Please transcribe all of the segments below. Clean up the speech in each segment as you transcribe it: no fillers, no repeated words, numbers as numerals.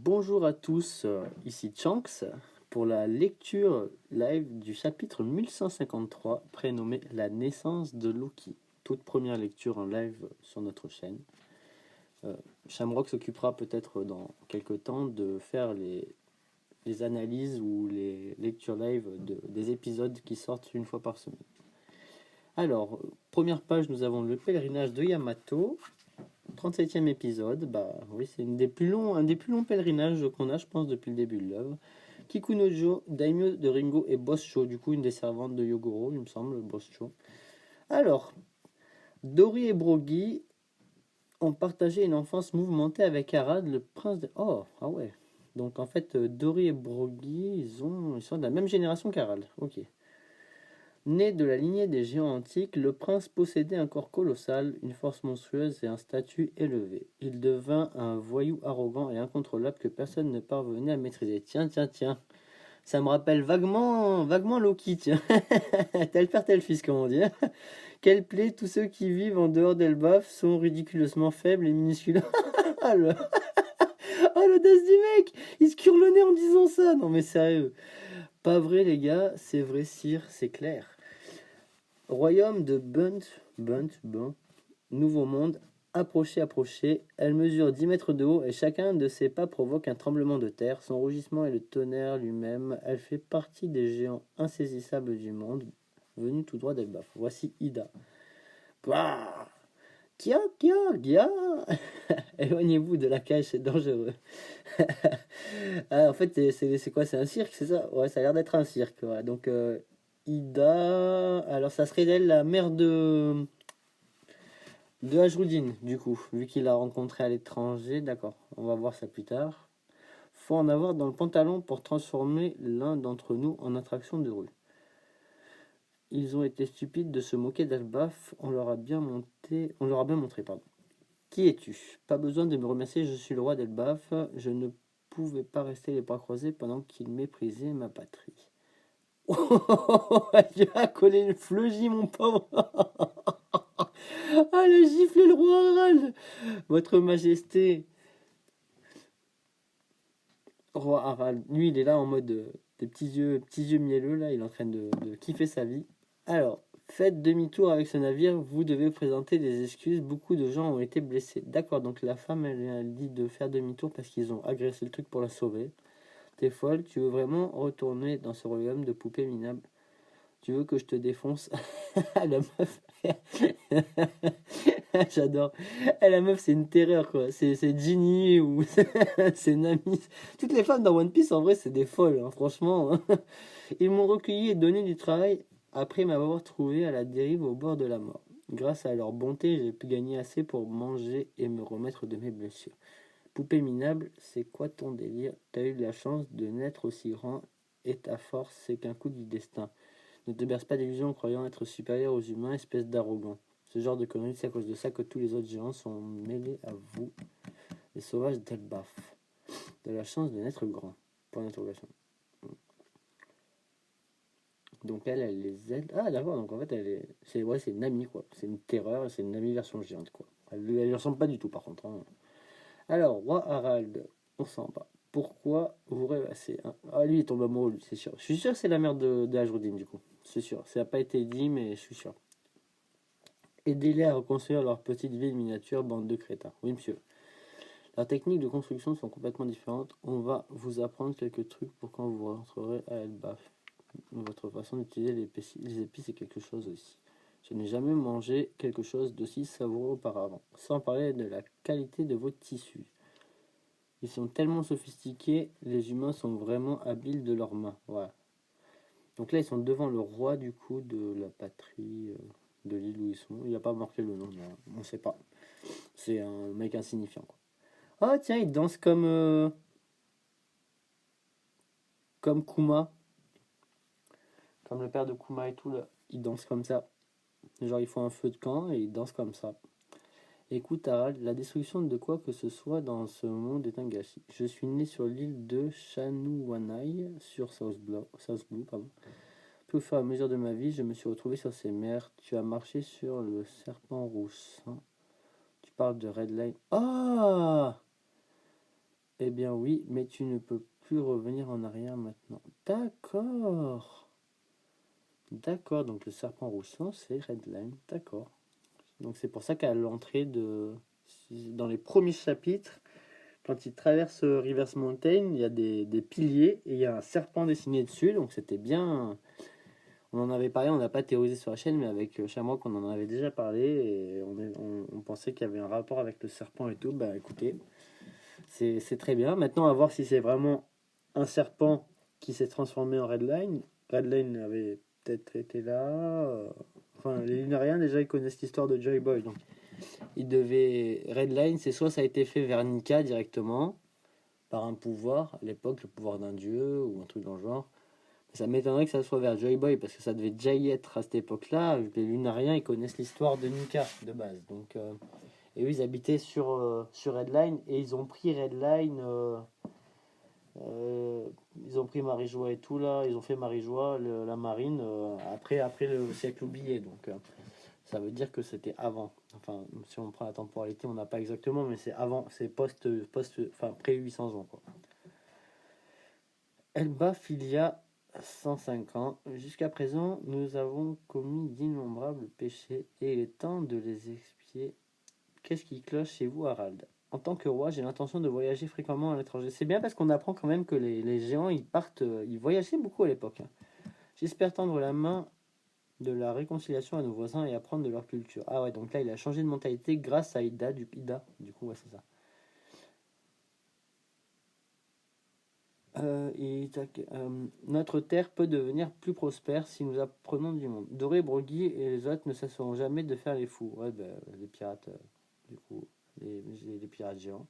Bonjour à tous, ici Chanks pour la lecture live du chapitre 1153 prénommé La naissance de Loki. Toute première lecture en live sur notre chaîne. Shamrock s'occupera peut-être dans quelques temps de faire les analyses ou les lectures live des épisodes qui sortent une fois par semaine. Alors, première page, nous avons le pèlerinage de Yamato. 37e épisode, oui, c'est un des plus longs pèlerinages qu'on a, je pense, depuis le début de l'œuvre. Kikunojo, Daimyo de Ringo et Bosscho, du coup, une des servantes de Yogoro, il me semble, Bosscho. Alors, Dori et Brogy ont partagé une enfance mouvementée avec Harald, le prince de... Oh, ah ouais. Donc, en fait, Dori et Brogy, ils sont de la même génération qu'Harald. Ok. Né de la lignée des géants antiques, le prince possédait un corps colossal, une force monstrueuse et un statut élevé. Il devint un voyou arrogant et incontrôlable que personne ne parvenait à maîtriser. Tiens, ça me rappelle vaguement Loki, tiens. Tel père, tel fils, comme on dit. Quelle plaie, tous ceux qui vivent en dehors d'Elbaf sont ridiculeusement faibles et minuscules. Oh l'audace du mec, il se cure le nez en disant ça. Non mais sérieux. Pas vrai les gars, c'est vrai sire, c'est clair. Royaume de Bunt, nouveau monde, approchez, elle mesure 10 mètres de haut et chacun de ses pas provoque un tremblement de terre, son rugissement est le tonnerre lui-même, elle fait partie des géants insaisissables du monde, venus tout droit d'Elbaf. Voici Ida. Bah Kia, éloignez-vous de la cage, c'est dangereux. En fait, c'est quoi? C'est un cirque, c'est ça? Ouais, ça a l'air d'être un cirque. Ouais. Donc, Ida. Alors, ça serait elle, la mère de Ajrudin, du coup, vu qu'il l'a rencontré à l'étranger. D'accord, on va voir ça plus tard. Faut en avoir dans le pantalon pour transformer l'un d'entre nous en attraction de rue. Ils ont été stupides de se moquer d'Elbaf. On leur a bien montré, pardon. Qui es-tu? Pas besoin de me remercier, je suis le roi d'Elbaf. Je ne pouvais pas rester les bras croisés pendant qu'il méprisait ma patrie. Oh, tu as collé le fleuji, mon pauvre. Ah, le gifle le roi Harald. Votre majesté. Roi Harald. Lui, il est là en mode des petits yeux mielleux, là. Il est en train de kiffer sa vie. Alors, faites demi-tour avec ce navire. Vous devez présenter des excuses. Beaucoup de gens ont été blessés. D'accord, donc la femme, elle dit de faire demi-tour parce qu'ils ont agressé le truc pour la sauver. T'es folle, tu veux vraiment retourner dans ce royaume de poupées minables? Tu veux que je te défonce? La meuf. J'adore. La meuf, c'est une terreur, quoi. C'est Ginny ou c'est Nami. Toutes les femmes dans One Piece, en vrai, c'est des folles, hein, franchement. Ils m'ont recueilli et donné du travail après m'avoir trouvé à la dérive au bord de la mort. Grâce à leur bonté, j'ai pu gagner assez pour manger et me remettre de mes blessures. Poupée minable, c'est quoi ton délire? T'as eu de la chance de naître aussi grand et ta force, c'est qu'un coup du destin. Ne te berce pas d'illusions en croyant être supérieur aux humains, espèce d'arrogant. Ce genre de conneries, c'est à cause de ça que tous les autres géants sont mêlés à vous, les sauvages d'Elbaf. De la chance de naître grand. Point d'interrogation. Donc elle les aide. Ah d'accord, donc en fait c'est une amie quoi. C'est une terreur, c'est une amie version géante quoi. Elle lui ressemble pas du tout par contre. Hein. Alors, roi Harald, on s'en va. Pourquoi vous rêvassez hein? Ah lui il tombe amoureux, lui, c'est sûr. Je suis sûr que c'est la mère de Ajrudin du coup. C'est sûr. Ça n'a pas été dit, mais je suis sûr. Aidez-les à reconstruire leur petite ville miniature, bande de crétins. Oui, monsieur. Leurs techniques de construction sont complètement différentes. On va vous apprendre quelques trucs pour quand vous rentrerez à Elbaf. Votre façon d'utiliser les épices est quelque chose aussi. Je n'ai jamais mangé quelque chose d'aussi savoureux auparavant. Sans parler de la qualité de vos tissus. Ils sont tellement sophistiqués, les humains sont vraiment habiles de leurs mains. Voilà. Donc là, ils sont devant le roi du coup de la patrie de l'île où ils sont. Il n'a pas marqué le nom, on ne sait pas. C'est un mec insignifiant. Quoi. Ah tiens, il danse comme Kuma, comme le père de Kuma et tout là. Il danse comme ça. Genre ils font un feu de camp et ils dansent comme ça. Écoute Harald, la destruction de quoi que ce soit dans ce monde est un gâchis. Je suis né sur l'île de Shanuwanai, sur South Blue, pardon. Puis au fur et à mesure de ma vie, je me suis retrouvé sur ces mers. Tu as marché sur le serpent rouge. Hein. Tu parles de Red Line. Ah Eh bien oui, mais tu ne peux plus revenir en arrière maintenant. D'accord. D'accord, donc le serpent rouge sang, c'est Redline. D'accord. Donc c'est pour ça qu'à l'entrée de... Dans les premiers chapitres, quand il traverse Rivers Mountain, il y a des piliers et il y a un serpent dessiné dessus. Donc c'était bien... On en avait parlé, on n'a pas théorisé sur la chaîne, mais avec Shamrock, on en avait déjà parlé et on pensait qu'il y avait un rapport avec le serpent et tout. Bah écoutez, c'est très bien. Maintenant, à voir si c'est vraiment un serpent qui s'est transformé en Redline. Redline avait peut-être été là. Enfin, les Lunariens, déjà, ils connaissent l'histoire de Joy Boy. Donc, ils devaient. Redline, c'est soit ça a été fait vers Nika directement, par un pouvoir, à l'époque, le pouvoir d'un dieu ou un truc dans le genre. Ça m'étonnerait que ça soit vers Joy Boy parce que ça devait déjà y être à cette époque-là. Les Lunariens, ils connaissent l'histoire de Nika de base. Donc, et eux, ils habitaient sur Redline et ils ont pris Redline. Ils ont pris Marie-Joie et tout là. Ils ont fait Marie-Joie, la marine, après le siècle oublié. Donc, ça veut dire que c'était avant. Enfin, si on prend la temporalité, on n'a pas exactement, mais c'est avant. C'est enfin, près 800 ans, quoi. Elba Filia 105 ans. Jusqu'à présent, nous avons commis d'innombrables péchés et il est temps de les expier. Qu'est-ce qui cloche chez vous, Harald? En tant que roi, j'ai l'intention de voyager fréquemment à l'étranger. C'est bien parce qu'on apprend quand même que les géants, ils partent, ils voyageaient beaucoup à l'époque, hein. J'espère tendre la main de la réconciliation à nos voisins et apprendre de leur culture. Ah ouais, donc là, il a changé de mentalité grâce à Ida, du coup, ouais, c'est ça. Notre terre peut devenir plus prospère si nous apprenons du monde. Doré, Brogui et les autres ne cesseront jamais de faire les fous. Ouais, ben, les pirates, du coup, les pirates géants.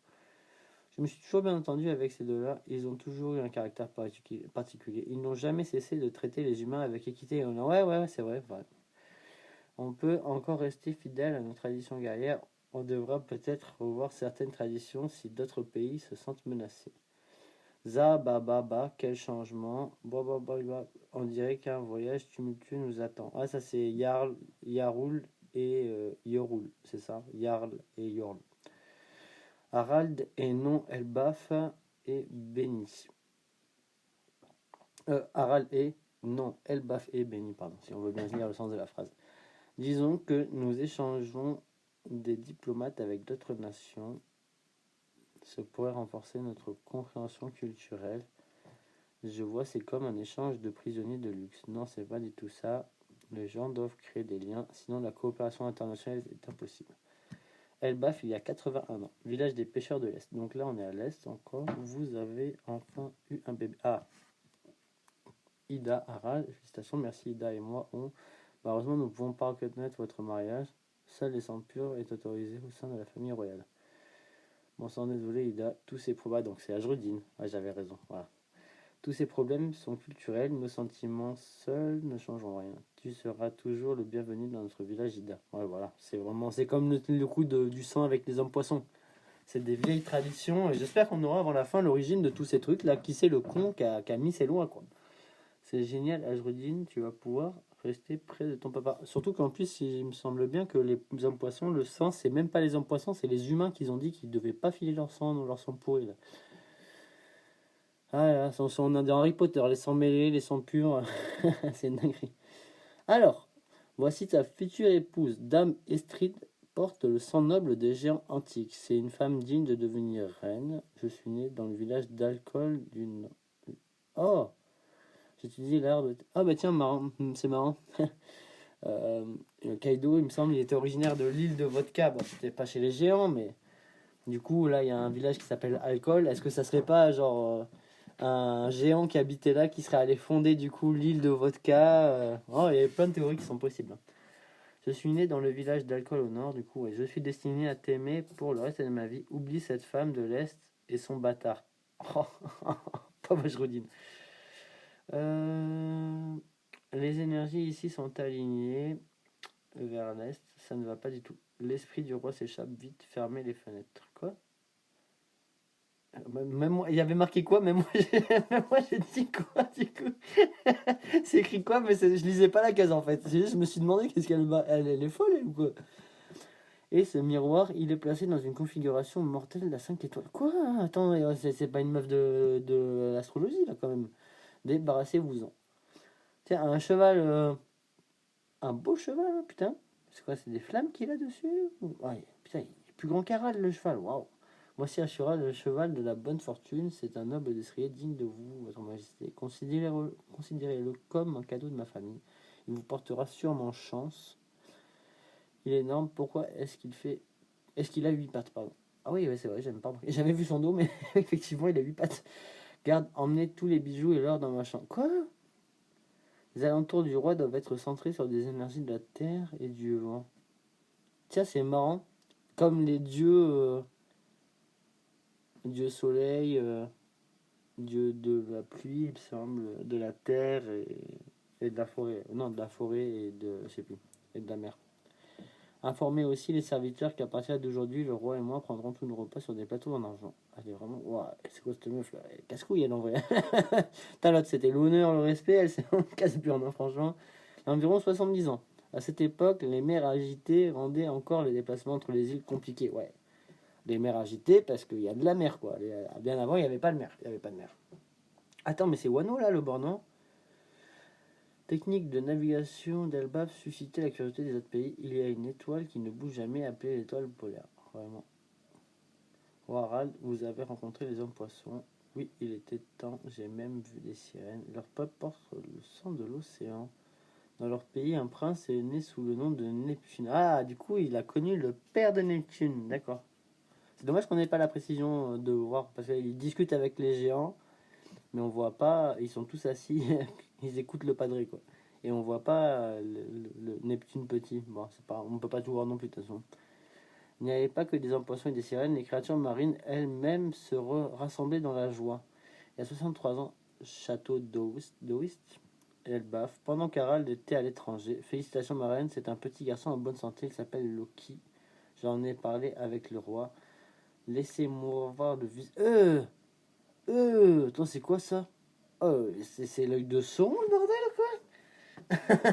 Je me suis toujours bien entendu avec ces deux-là. Ils ont toujours eu un caractère particulier. Ils n'ont jamais cessé de traiter les humains avec équité et honneur. Ouais, ouais, c'est vrai, vrai. On peut encore rester fidèle à nos traditions guerrières. On devra peut-être revoir certaines traditions si d'autres pays se sentent menacés. Za, ba, ba, ba, quel changement. Ba, ba, ba, ba. On dirait qu'un voyage tumultueux nous attend. Ah, ça c'est Yarl, Yarul et Yorul, c'est ça? Yarl et Yorl. Harald et non Elbaf et béni. Harald et non Elbaf et béni, pardon, si on veut bien lire le sens de la phrase. Disons que nous échangeons des diplomates avec d'autres nations. Ce pourrait renforcer notre compréhension culturelle. Je vois, c'est comme un échange de prisonniers de luxe. Non, c'est pas du tout ça. Les gens doivent créer des liens, sinon la coopération internationale est impossible. Elbaf, il y a 81 ans. Village des pêcheurs de l'Est. Donc là, on est à l'Est encore. Vous avez enfin eu un bébé. Ah, Ida, Harald, félicitations, merci Ida et moi. Malheureusement, nous ne pouvons pas reconnaître votre mariage. Seul les sang pur est autorisé au sein de la famille royale. Bon sang, désolé Ida, tous ces problèmes... Donc c'est Ajrodine. Ah, j'avais raison, voilà. Tous ces problèmes sont culturels, nos sentiments seuls ne changeront rien. Tu seras toujours le bienvenu dans notre village Ida. Ouais, voilà, c'est comme le coup du sang avec les hommes poissons. C'est des vieilles traditions et j'espère qu'on aura avant la fin l'origine de tous ces trucs là. Qui c'est le con qui a mis ces lois, quoi. C'est génial, Ajrodine, tu vas pouvoir rester près de ton papa. Surtout qu'en plus, il me semble bien que les hommes poissons, le sang, c'est même pas les hommes poissons, c'est les humains qui ont dit qu'ils devaient pas filer leur sang pourri là. Ah là, on a dans Harry Potter, les sangs mêlés, les sangs purs, c'est une dinguerie. Alors, voici ta future épouse, Dame Estrid, porte le sang noble des géants antiques. C'est une femme digne de devenir reine. Je suis né dans le village d'Alcol d'une... Oh, j'étudie l'art de... Ah bah tiens, marrant, c'est marrant. Euh, Kaido, il me semble, il était originaire de l'île de Vodka. Bon, c'était pas chez les géants, mais... Du coup, là, il y a un village qui s'appelle Alcol. Est-ce que ça serait pas, genre... un géant qui habitait là, qui serait allé fonder du coup l'île de Vodka. Oh, il y a plein de théories qui sont possibles. Je suis né dans le village d'Alcol au nord, du coup, et je suis destiné à t'aimer pour le reste de ma vie. Oublie cette femme de l'Est et son bâtard. Oh, pas Vajrodine. Les énergies ici sont alignées vers l'Est, ça ne va pas du tout. L'esprit du roi s'échappe vite, fermez les fenêtres. Quoi? Même moi, il y avait marqué quoi? Même moi, même moi, j'ai dit quoi du coup? C'est écrit quoi? Mais je lisais pas la case en fait. Je me suis demandé qu'est-ce qu'elle est folle elle, ou quoi? Et ce miroir, il est placé dans une configuration mortelle à 5 étoiles. Quoi? Attends, c'est pas une meuf de l'astrologie, là, quand même. Débarrassez-vous-en. Tiens, un cheval, un beau cheval, hein, putain. C'est quoi, c'est des flammes qu'il a dessus? Ouais, putain, il est plus grand qu'Harald, le cheval, waouh. Voici Ashura, le cheval de la bonne fortune. C'est un noble destrier digne de vous, votre majesté. Considérez-le comme un cadeau de ma famille. Il vous portera sûrement chance. Il est énorme. Pourquoi est-ce qu'il fait... Est-ce qu'il a 8 pattes, pardon. Ah oui, ouais, c'est vrai, j'aime pas. J'ai jamais vu son dos, mais effectivement, il a 8 pattes. Garde, emmenez tous les bijoux et l'or dans ma chambre. Quoi? Les alentours du roi doivent être centrés sur des énergies de la terre et du vent. Tiens, c'est marrant. Comme les dieux, dieu soleil, dieu de la pluie, il me semble, de la terre et de la forêt. Non, de la forêt et de, je sais plus, et de la mer. Informez aussi les serviteurs qu'à partir d'aujourd'hui, le roi et moi prendrons tous nos repas sur des plateaux en argent. Elle est vraiment. Waouh, c'est quoi cette meuf là? Casse-couille, elle en vrai. T'as l'autre, c'était l'honneur, le respect, elle s'est casse plus en un, franchement. Environ 70 ans. À cette époque, les mers agitées rendaient encore les déplacements entre les îles compliqués. Ouais, les mers agitées parce qu'il y a de la mer quoi. Bien avant, il n'y avait pas de mer. Il y avait pas de mer. Attends, mais c'est Wano là, le bord, non? Technique de navigation d'Elbaf suscitait la curiosité des autres pays. Il y a une étoile qui ne bouge jamais, appelée l'étoile polaire. Vraiment. Oh, Harald, vous avez rencontré les hommes poissons. Oui, il était temps. J'ai même vu des sirènes. Leur peuple porte le sang de l'océan. Dans leur pays, un prince est né sous le nom de Neptune. Ah, du coup, il a connu le père de Neptune. D'accord. C'est dommage qu'on n'ait pas la précision de voir, parce qu'ils discutent avec les géants, mais on voit pas, ils sont tous assis, ils écoutent le padré, quoi. Et on voit pas le Neptune petit. Bon, c'est pas, on peut pas tout voir non plus, de toute façon. Il n'y avait pas que des hommes poissons et des sirènes, les créatures marines elles-mêmes se rassemblaient dans la joie. Il y a 63 ans, château d'Oist, Elbaf, pendant qu'Harald était à l'étranger. Félicitations ma reine, c'est un petit garçon en bonne santé, il s'appelle Loki. J'en ai parlé avec le roi. Laissez-moi voir le visage. Attends, c'est quoi ça? Oh, c'est l'œil de Sauron, le bordel, quoi.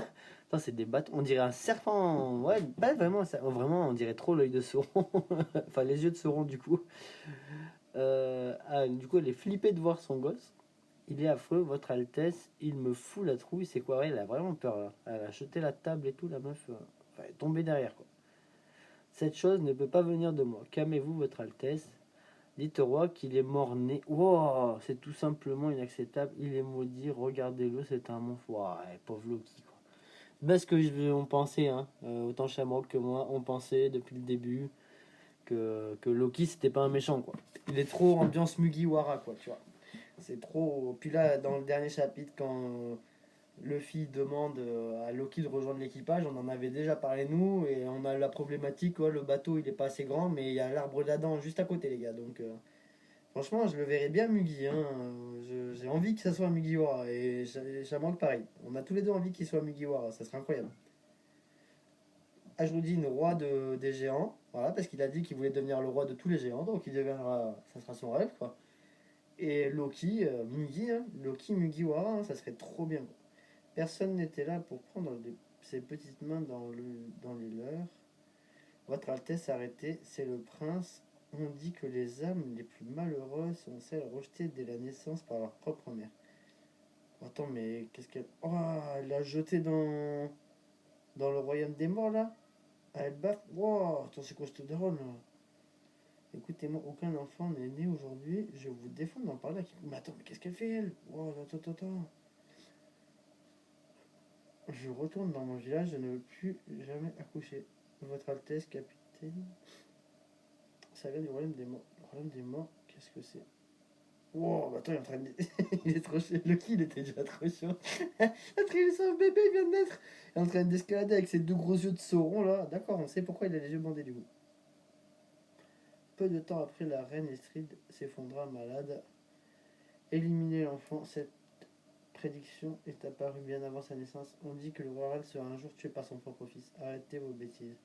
Attends, c'est des bâtons. On dirait un serpent. Ouais, pas vraiment. Vraiment, on dirait trop l'œil de Sauron. Enfin, les yeux de Sauron, du coup. Du coup, elle est flippée de voir son gosse. Il est affreux, votre Altesse. Il me fout la trouille. C'est quoi? Elle a vraiment peur, là. Elle a jeté la table et tout, la meuf. Enfin, elle est tombée derrière, quoi. Cette chose ne peut pas venir de moi. Calmez-vous, votre Altesse. Dites au roi qu'il est mort-né. Wow, c'est tout simplement inacceptable. Il est maudit. Regardez-le, c'est un monstre. Wow, pauvre Loki, quoi. Parce que on pensait, hein, autant Shamrock que moi, on pensait depuis le début que Loki c'était pas un méchant, quoi. Il est trop ambiance Mugiwara, quoi, tu vois. C'est trop. Puis là, dans le dernier chapitre, quand Luffy demande à Loki de rejoindre l'équipage, on en avait déjà parlé nous, et on a la problématique, quoi, le bateau il est pas assez grand, mais il y a l'arbre d'Adam juste à côté, les gars. Donc, franchement, je le verrais bien Mugi, hein. J'ai envie que ça soit Mugiwara, et Shamrock pareil. On a tous les deux envie qu'il soit Mugiwara, ça serait incroyable. Ajroudine, roi des géants, voilà, parce qu'il a dit qu'il voulait devenir le roi de tous les géants, donc il deviendra, ça sera son rêve, quoi. Et Loki, Mugi, hein, Loki Mugiwara, hein, ça serait trop bien, quoi. Personne n'était là pour prendre ses petites mains dans les leurs. Votre Altesse, arrêtez, c'est le prince. On dit que les âmes les plus malheureuses sont celles rejetées dès la naissance par leur propre mère. Attends, mais qu'est-ce qu'elle... Oh, elle l'a jeté dans le royaume des morts, là. Elle baffe. Wow, attends, c'est quoi cette drôle, là? Écoutez-moi, aucun enfant n'est né aujourd'hui. Je vous défends d'en parler à qui. Mais attends, mais qu'est-ce qu'elle fait, elle? Wow, attends. Je retourne dans mon village, je ne veux plus jamais accoucher. Votre Altesse, capitaine. Ça vient du royaume des morts. Le royaume des morts, qu'est-ce que c'est? Wow, bah attends, il est en train de. Il est trop chaud. Loki, il était déjà trop chaud. C'est un bébé, il vient de naître. Il est en train d'escalader avec ses deux gros yeux de Sauron là. D'accord, on sait pourquoi il a les yeux bandés du coup. Peu de temps après, la reine Estrid s'effondra malade. Éliminer l'enfant, cette prédiction est apparue bien avant sa naissance. On dit que le roi Harald sera un jour tué par son propre fils. Arrêtez vos bêtises.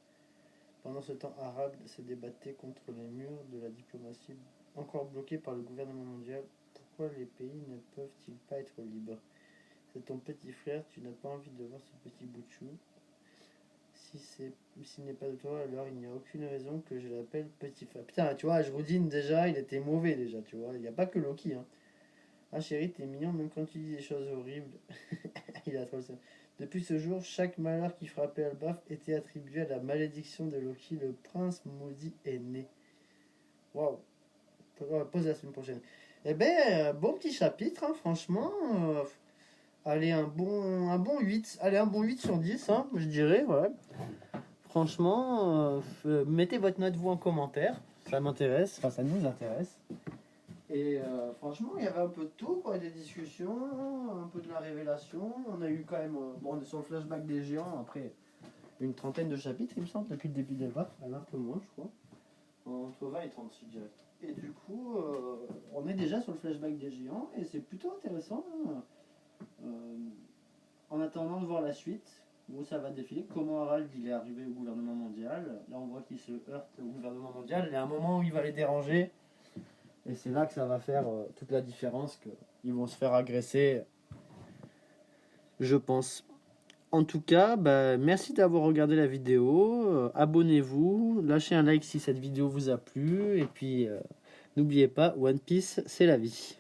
Pendant ce temps, Harald se débattait contre les murs de la diplomatie, encore bloqués par le gouvernement mondial. Pourquoi les pays ne peuvent-ils pas être libres? C'est ton petit frère, tu n'as pas envie de voir ce petit bout de chou. s'il n'est pas de toi, alors il n'y a aucune raison que je l'appelle petit frère. Putain, tu vois, Ashwoodin, déjà, il était mauvais, déjà, tu vois. Il n'y a pas que Loki, hein. Ah, chérie, t'es mignon, même quand tu dis des choses horribles. Il a trop ça. Depuis ce jour, chaque malheur qui frappait Albaf était attribué à la malédiction de Loki. Le prince maudit est né. Waouh. Pose la semaine prochaine. Eh ben, bon petit chapitre, hein, franchement. Allez, un bon 8. Allez, un bon 8 sur 10, hein, je dirais, ouais. Franchement, mettez votre note vous en commentaire. Ça m'intéresse, enfin ça nous intéresse. Et franchement, il y avait un peu de tout, quoi, des discussions, un peu de la révélation. On a eu quand même, bon, on est sur le flashback des géants, après une trentaine de chapitres, il me semble, depuis le début des vagues, un peu moins, je crois. Entre 20 et 36 direct. Et du coup, on est déjà sur le flashback des géants, et c'est plutôt intéressant, hein. En attendant de voir la suite, où ça va défiler, comment Harald il est arrivé au gouvernement mondial. Là, on voit qu'il se heurte au gouvernement mondial. Il y a un moment où il va les déranger. Et c'est là que ça va faire toute la différence, qu'ils vont se faire agresser, je pense. En tout cas, bah, merci d'avoir regardé la vidéo. Abonnez-vous, lâchez un like si cette vidéo vous a plu. Et puis, n'oubliez pas, One Piece, c'est la vie.